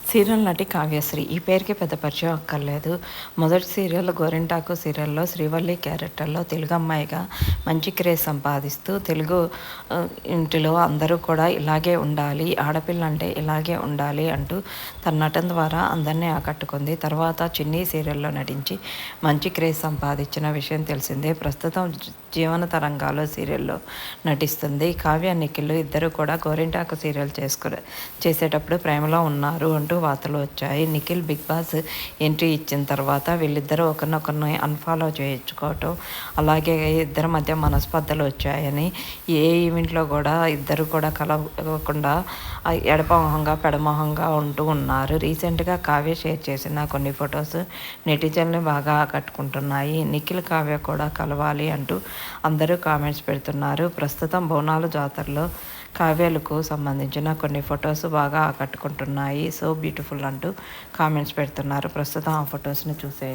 Serial నటి కావ్యశ్రీ ఈ పేరుకి పెద్ద పరిచయం అక్కర్లేదు. మొదటి సీరియల్ గోరింటాకు సీరియల్లో శ్రీవల్లి క్యారెక్టర్లో తెలుగు అమ్మాయిగా మంచి క్రేజ్ సంపాదిస్తూ తెలుగు ఇంటిలో అందరూ కూడా ఇలాగే ఉండాలి, ఆడపిల్ల అంటే ఇలాగే ఉండాలి అంటూ తన నటన ద్వారా అందరినీ ఆకట్టుకుంది. తర్వాత చిన్ని సీరియల్లో నటించి మంచి క్రేజ్ సంపాదించిన విషయం తెలిసిందే. ప్రస్తుతం జీవన తరంగాలు సీరియల్లో నటిస్తుంది. కావ్య నిఖిల్ ఇద్దరు కూడా గోరింటాకు సీరియల్ చేసేటప్పుడు ప్రేమలో ఉన్నారు అంటూ వార్తలు వచ్చాయి. నిఖిల్ బిగ్ బాస్ ఎంట్రీ ఇచ్చిన తర్వాత వీళ్ళిద్దరూ ఒకరినొకరిని అన్ఫాలో చేయించుకోవటం, అలాగే ఇద్దరి మధ్య మనస్పర్ధలు వచ్చాయని, ఏ ఈవెంట్లో కూడా ఇద్దరు కూడా కలవకుండా ఎడమొహంగా పెడమొహంగా ఉంటూ ఉన్నారు. రీసెంట్గా కావ్య షేర్ చేసిన కొన్ని ఫొటోస్ నెటిజన్లు బాగా ఆకట్టుకుంటున్నాయి. నిఖిల్ కావ్య కూడా కలవాలి అంటూ అందరూ కామెంట్స్ పెడుతున్నారు. ప్రస్తుతం బోనాలు జాతరలో కావ్యలకు సంబంధించిన కొన్ని ఫొటోస్ బాగా ఆకట్టుకుంటున్నాయి. సో బ్యూటిఫుల్ అంటూ కామెంట్స్ పెడుతున్నారు. ప్రస్తుతం ఆ ఫొటోస్ని చూసే